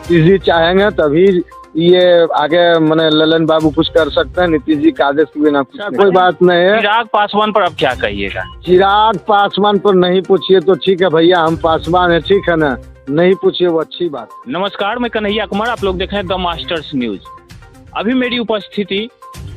नीतीश जी चाहेंगे तभी ये आगे मैंने ललन बाबू कुछ कर सकते हैं। नीतीश जी के आदेश के बिना कोई बात नहीं है। चिराग पासवान पर अब क्या कहिएगा? चिराग पासवान पर नहीं पूछिए तो ठीक है भैया, हम पासवान है, ठीक है ना, नहीं पूछिए वो अच्छी बात। नमस्कार, मैं कन्हैया कुमार, आप लोग देख रहे हैं द मास्टर्स न्यूज। अभी मेरी उपस्थिति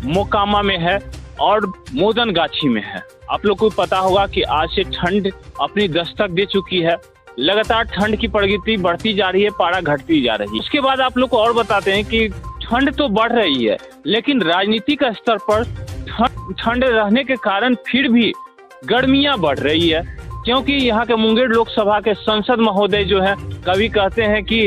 मोकामा में है और मोदन गाछी में है। आप लोग को पता होगा कि आज से ठंड अपनी दस्तक दे चुकी है। लगातार ठंड की प्रगति बढ़ती जा रही है, पारा घटती जा रही है। उसके बाद आप लोग को और बताते हैं कि ठंड तो बढ़ रही है, लेकिन राजनीतिक स्तर पर ठंड रहने के कारण फिर भी गर्मियां बढ़ रही है। क्योंकि यहाँ के मुंगेर लोकसभा के सांसद महोदय जो है, कभी कहते हैं कि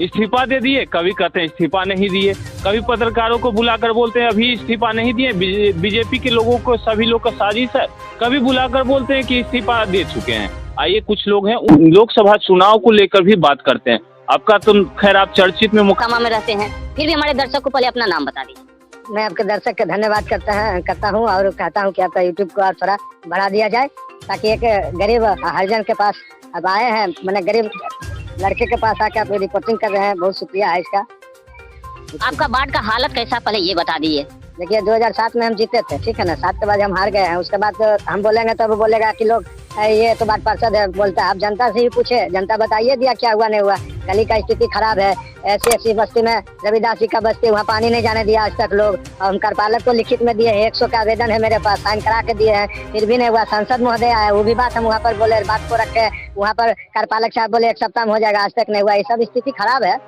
इस्तीफा दे दिए, कभी कहते हैं इस्तीफा नहीं दिए, कभी पत्रकारों को बुलाकर बोलते हैं अभी इस्तीफा नहीं दिए, बीजेपी के लोगों को, सभी लोग का साजिश है, कभी बुलाकर बोलते हैं कि इस्तीफा दे चुके हैं। आइए कुछ लोग हैं लोकसभा चुनाव को लेकर भी बात करते हैं। आपका तो खैर आप चर्चित में मोकामा में रहते हैं, फिर भी हमारे दर्शक को पहले अपना नाम बता दीजिए। मैं आपके दर्शक का धन्यवाद करता हूँ और कहता हूँ कि आपका यूट्यूब को और थोड़ा बढ़ा दिया जाए, ताकि एक गरीब हरिजन के पास अब आए हैं, मैंने गरीब लड़के के पास आके आप रिपोर्टिंग कर रहे हैं, बहुत शुक्रिया है इसका। आपका बाढ़ का हालत कैसा, पहले ये बता दीजिए। देखिए 2007 में हम जीते थे, ठीक है ना, 7 के बाद हम हार गए हैं। उसके बाद हम बोलेंगे तो वो बोलेगा कि लोग ये तो बात पार्षद है, बोलता है। आप जनता से ही पूछे, जनता बताइए दिया क्या हुआ नहीं हुआ। गली का स्थिति खराब है, ऐसी बस्ती में रविदास जी का बस्ती, वहाँ पानी नहीं जाने दिया आज तक लोग। और हम कार्यपालक को लिखित में दिए, 100 का आवेदन है मेरे पास, साइन करा के दिए हैं, फिर भी नहीं हुआ। सांसद महोदय आए, वो भी बात हम वहाँ पर बोले, बात को रखे, वहाँ पर कार्यपालक साहब बोले 1 सप्ताह में हो जाएगा, आज तक नहीं हुआ। ये सब स्थिति खराब है।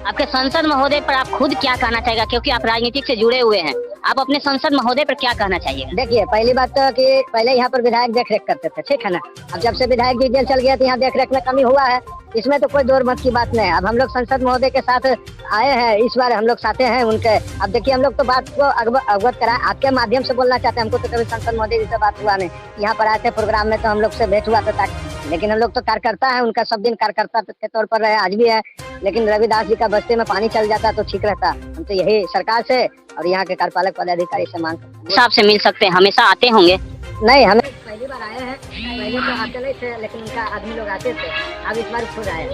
आपके संसद महोदय पर आप खुद क्या कहना चाहिएगा, क्योंकि आप राजनीतिक से जुड़े हुए हैं, आप अपने संसद महोदय पर क्या कहना चाहिए? देखिए पहली बात तो कि पहले यहाँ पर विधायक देख रेख करते थे, ठीक है ना। अब जब से विधायक जी जेल चल गया तो यहाँ देख रेख में कमी हुआ है, इसमें तो कोई दौर मत की बात नहीं है। अब हम लोग संसद महोदय के साथ आए हैं, इस बार हम लोग साथे हैं उनके। अब देखिए हम लोग तो बात को अवगत कराए, आपके माध्यम से बोलना चाहते हैं। हमको तो कभी संसद महोदय जी से बात हुआ नहीं, यहाँ पर आए थे प्रोग्राम में तो हम लोग से भेंट हुआ था, लेकिन हम लोग तो कार्यकर्ता है उनका, सब दिन कार्यकर्ता के तौर पर रहे, आज भी है। लेकिन रविदास जी का बस्ती में पानी चल जाता तो ठीक रहता। हम तो यही सरकार से और यहाँ के कार्यपालक पदाधिकारी से मांग साहब से मिल सकते हैं, हमेशा आते होंगे? नहीं, हमें पहली बार आए हैं, पहले तो आते नहीं थे, लेकिन उनका आदमी लोग आते थे, अब इस बार खुद आए।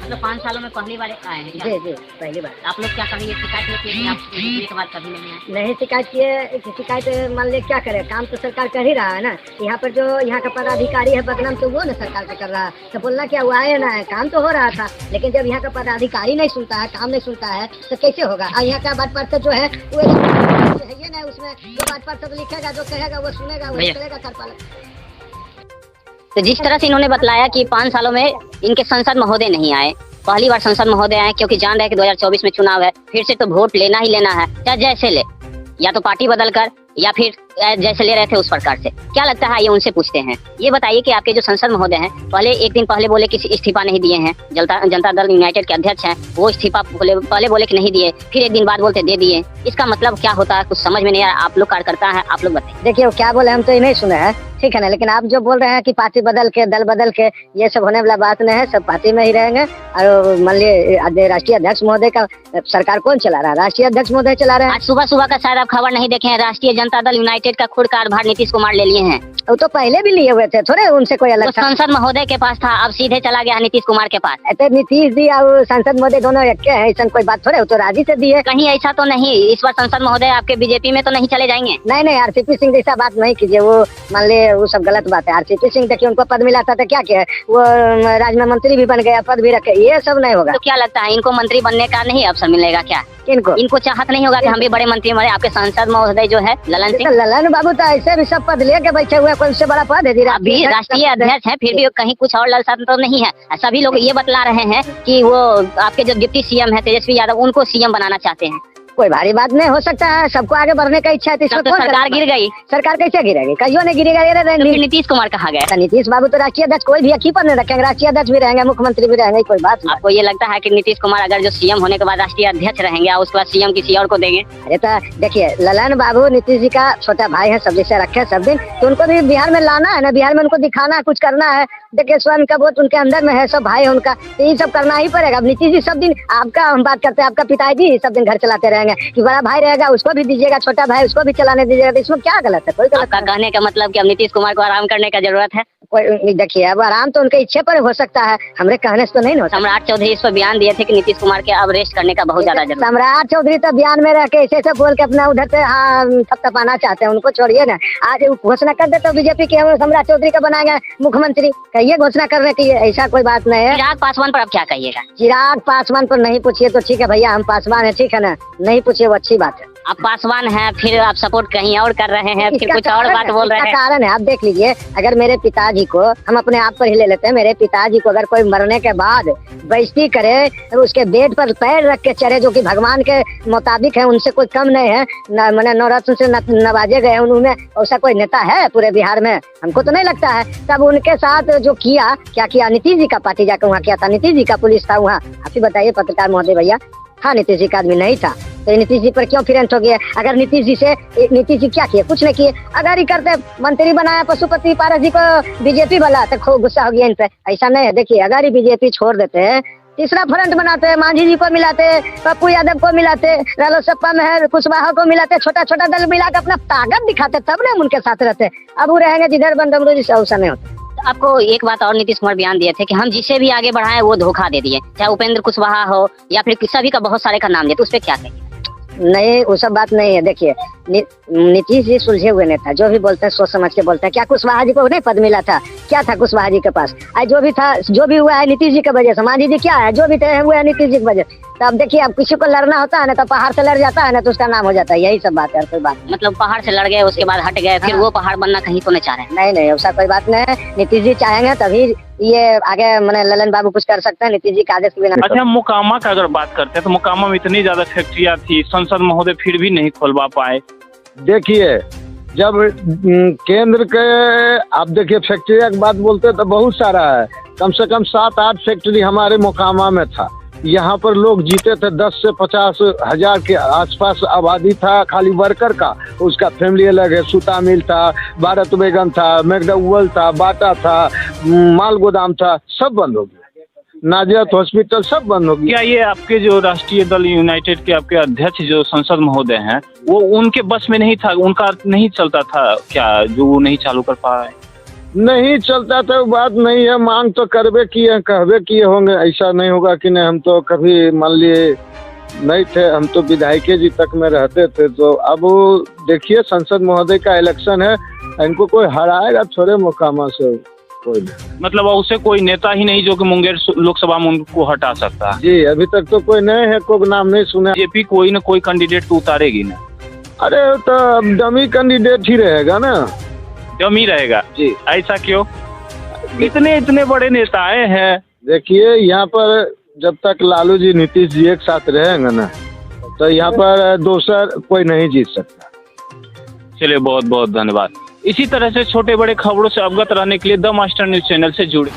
मतलब 5 सालों में पहली बार आए हैं? जी पहली बार। आप लोग क्या करेंगे, शिकायत लेके आप के बाद कभी नहीं आए? नहीं शिकायत किए, शिकायत मान ले क्या करे, काम तो सरकार कर ही रहा है ना। यहाँ पर जो यहाँ का पदाधिकारी है बदनाम, तो वो ना सरकार का कर रहा है, तो बोलना क्या वो आए ना है, काम तो हो रहा था। लेकिन जब यहाँ का पदाधिकारी नहीं सुनता है, काम नहीं सुनता है, तो कैसे होगा। और यहाँ का बात पार्षद जो है वो है ना, उसमें जो बात पार्षद लिखेगा, जो कहेगा वो सुनेगा, वो करेगा कार्यपालक। तो जिस तरह से इन्होंने बतलाया कि 5 सालों में इनके संसद महोदय नहीं आए, पहली बार संसद महोदय आए, क्योंकि जान रहे कि 2024 में चुनाव है, फिर से तो वोट लेना ही लेना है, चाहे जैसे ले, या तो पार्टी बदल कर या फिर जैसे ले रहे थे उस प्रकार से। क्या लगता है, ये उनसे पूछते हैं। ये बताइए कि आपके जो संसद महोदय हैं, पहले एक दिन पहले बोले कि इस्तीफा नहीं दिए हैं, जनता दल यूनाइटेड के अध्यक्ष हैं, वो इस्तीफा पहले बोले कि नहीं दिए, फिर एक दिन बाद बोलते दे दिए। इसका मतलब क्या होता है, कुछ समझ में नहीं आया। आप लोग कार्यकर्ता हैं, आप लोग बताइए। देखिए वो क्या बोले हम तो ये नहीं सुने हैं, ठीक है ना। लेकिन आप जो बोल रहे हैं कि पार्टी बदल के, दल बदल के, ये सब होने वाला बात नहीं है। सब पार्टी में ही रहेंगे। और मान लीजिए राष्ट्रीय अध्यक्ष महोदय का सरकार कौन चला रहा है? राष्ट्रीय अध्यक्ष महोदय चला रहे हैं। आज सुबह का शायद आप खबर नहीं देखे हैं, राष्ट्रीय जनता दल यूनाइटेड का खुद कार्यभार नीतीश कुमार ले लिए हैं। वो तो पहले भी लिए हुए थे, थोड़े उनसे कोई अलग था। संसद महोदय के पास था, अब सीधे चला गया नीतीश कुमार के पास। नीतीश जी और संसद महोदय दोनों एक है, ऐसा कोई बात थोड़े, तो राजी से दिए। कहीं ऐसा तो नहीं इस बार संसद महोदय आपके बीजेपी में तो नहीं चले जाएंगे? नहीं, आरसीपी सिंह जैसा बात नहीं कीजिए, वो मान ले वो सब गलत बात है। आरसीपी सिंह देखिए उनको पद मिला था तो क्या किया, वो राज्य में मंत्री भी बन गया, पद भी रखे, ये सब नहीं होगा। तो क्या लगता है इनको मंत्री बनने का नहीं अवसर मिलेगा क्या? इनको चाहत नहीं होगा कि हम भी बड़े मंत्री बने? आपके सांसद महोदय जो है ललन सिंह, ललन बाबू तो ऐसे भी सब पद लेके बैठे हुए, कौन से बड़ा पद है? अभी राष्ट्रीय अध्यक्ष है, फिर भी कहीं कुछ और ललसा तो नहीं है। सभी लोग ये बतला रहे हैं कि वो आपके जो डिप्टी सीएम है तेजस्वी यादव, उनको सीएम बनाना चाहते हैं। कोई भारी बात नहीं, हो सकता है, सबको आगे बढ़ने का इच्छा है। तो सरकार गिर गई। सरकार कैसे गिरेगी? कहियो नहीं गिरेगा। नीतीश कुमार कहा गया। नीतीश बाबू तो राष्ट्रीय अध्यक्ष कोई भी एक ही पर नहीं रखेंगे, राष्ट्रीय अध्यक्ष भी रहेंगे, मुख्यमंत्री भी रहेंगे, कोई बात नहीं। आपको ये लगता है कि नीतीश कुमार अगर जो सीएम होने के बाद राष्ट्रीय अध्यक्ष रहेंगे, उसके बाद सीएम किसी और को देंगे? अरे तो देखिए ललन बाबू नीतीश जी का छोटा भाई है, सब जैसे रखे सब दिन, तो उनको भी बिहार में लाना है ना, बिहार में उनको दिखाना है, कुछ करना है। देखिए स्वयं का वोट उनके अंदर में है, सब भाई है उनका, तो ये सब करना ही पड़ेगा। अब नीतीश जी सब दिन, आपका हम बात करते हैं, आपका पिताजी सब दिन घर चलाते रहेंगे कि बड़ा भाई रहेगा उसको भी दीजिएगा, छोटा भाई उसको भी चलाने दीजिएगा, तो इसमें क्या गलत है? कोई गलत कहने का मतलब कि अब नीतीश कुमार को आराम करने का जरूरत है। कोई देखिए, अब आराम तो उनके इच्छे पर हो सकता है, हमरे कहने से तो नहीं ना होता। सम्राट चौधरी इस पर बयान दिए थे कि नीतीश कुमार के अब अरेस्ट करने का बहुत ज्यादा जरूरी है। सम्राट चौधरी तो बयान में रह के ऐसे बोल के अपना उधर से थपथपाना चाहते हैं, उनको छोड़िए ना। आज घोषणा कर देते बीजेपी की हम सम्राट चौधरी का बनाएंगे मुख्यमंत्री, कहिए घोषणा करने की, ऐसा कोई बात नहीं है। चिराग पासवान पर अब क्या कहिएगा? चिराग पासवान पर नहीं पूछिए तो ठीक है भैया, हम पासवान है, ठीक है ना, नहीं पूछिए वो अच्छी बात है। आप पासवान हैं, फिर आप सपोर्ट कहीं और कर रहे हैं, फिर कुछ और बात बोल रहे हैं। कारण है, आप देख लीजिए, अगर मेरे पिताजी को, हम अपने आप पर ही ले लेते हैं, मेरे पिताजी को अगर कोई मरने के बाद बेइज्जती करे, उसके बेड पर पैर रख के चढ़े, जो कि भगवान के मुताबिक है, उनसे कोई कम नहीं है, मैंने नवरत्न से नवाजे गए, उनमें ऐसा कोई नेता है पूरे बिहार में? हमको तो नहीं लगता है। तब उनके साथ जो किया, क्या किया? नीतीश जी का पार्टी जाकर वहाँ किया था, नीतीश जी का पुलिस था वहाँ। आप ही बताइए पत्रकार महोदय भैया, हाँ नीतीश जी का आदमी नहीं था, तो नीतीश जी पर क्यों फिरेंट हो गया? अगर नीतीश जी क्या किए? कुछ नहीं किए। अगर ही करते, मंत्री बनाया पशुपति पारस जी को बीजेपी वाला, तो खूब गुस्सा हो गया इन पे। ऐसा नहीं है, देखिए, अगर ही बीजेपी छोड़ देते हैं, तीसरा फ्रंट बनाते, मांझी जी को मिलाते, पप्पू यादव को मिलाते, रालोसपा में है कुशवाहा को मिलाते, छोटा छोटा दल मिलाकर अपना ताकत दिखाते, तब ना उनके साथ रहते। अब वो रहेंगे जिधर बंदमरू जी से, ऐसा नहीं होता। आपको एक बात और नीतीश कुमार बयान दिए थे कि हम जिसे भी आगे बढ़ाएं वो धोखा दे दिए, चाहे उपेंद्र कुशवाहा हो या फिर सभी का बहुत सारे का नाम दिए, तो उस पर क्या कहेंगे? नहीं, वो सब बात नहीं है। देखिए, नीतीश जी सुलझे हुए नेता, जो भी बोलते हैं सोच समझ के बोलते हैं। क्या कुशवाहा जी को नहीं पद मिला था? क्या था कुशवाहा जी के पास? आज जो भी था, जो भी हुआ है नीतीश जी की वजह से। मांझी जी क्या है? जो भी थे हुए है नीतीश जी की वजह से। तो अब देखिए, अब किसी को लड़ना होता है ना, तो पहाड़ से लड़ जाता है ना, तो उसका नाम हो जाता है। यही सब बात है, और कोई बात नहीं। मतलब पहाड़ से लड़ गए, उसके बाद हट गए, फिर वो पहाड़ बनना कहीं तो नहीं चाह रहे हैं? नहीं नहीं, ऐसा कोई बात नहीं है। नीतीश जी चाहेंगे तभी ये आगे मैंने ललन बाबू कुछ कर सकते हैं, नीतीश जी के आदेश के बिना। अच्छा, मोकामा का अगर बात करते हैं तो मोकामा में इतनी ज्यादा फैक्ट्रियां थी, संसद महोदय फिर भी नहीं खोलवा पाए। देखिए, जब केंद्र के, आप देखिए फैक्ट्री की बात बोलते हैं तो बहुत सारा है, कम से कम 7-8 फैक्ट्री हमारे मोकामा में था। यहाँ पर लोग जीते थे, 10 से 50 हजार के आसपास आबादी था खाली वर्कर का। उसका फैमिली अलग है। सूता मिल था, भारत बेगन था, मैकडॉवेल था, बाटा था, माल गोदाम था, सब बंद हो गया। नाजियत हॉस्पिटल सब बंद हो गया। क्या ये आपके जो राष्ट्रीय दल यूनाइटेड के आपके अध्यक्ष जो संसद महोदय हैं, वो उनके बस में नहीं था, उनका नहीं चलता था क्या, जो वो नहीं चालू कर पाए? नहीं चलता था, बात नहीं है। मांग तो करबे किए, कहबे किए होंगे, ऐसा नहीं होगा कि नहीं। हम तो कभी मान लिए नहीं थे, हम तो विधायक जी तक में रहते थे। तो अब देखिए, संसद महोदय का इलेक्शन है, इनको कोई हराएगा थोड़े मोकामा से कोई नहीं। मतलब उसे कोई नेता ही नहीं जो कि मुंगेर लोकसभा में उनको हटा सकता है? जी, अभी तक तो कोई नहीं है, कोई नाम नहीं सुना। बीजेपी कोई ना कोई कैंडिडेट तो उतारेगी ना? अरे तो डमी कैंडिडेट ही रहेगा ना। डमी रहेगा जी। ऐसा क्यों? इतने बड़े नेताएं हैं। देखिए, यहाँ पर जब तक लालू जी नीतीश जी एक साथ रहेंगे ना, तो यहाँ पर दूसर कोई नहीं जीत सकता। चलिए, बहुत बहुत धन्यवाद। इसी तरह से छोटे बड़े खबरों से अवगत रहने के लिए द मास्टर न्यूज चैनल से जुड़े।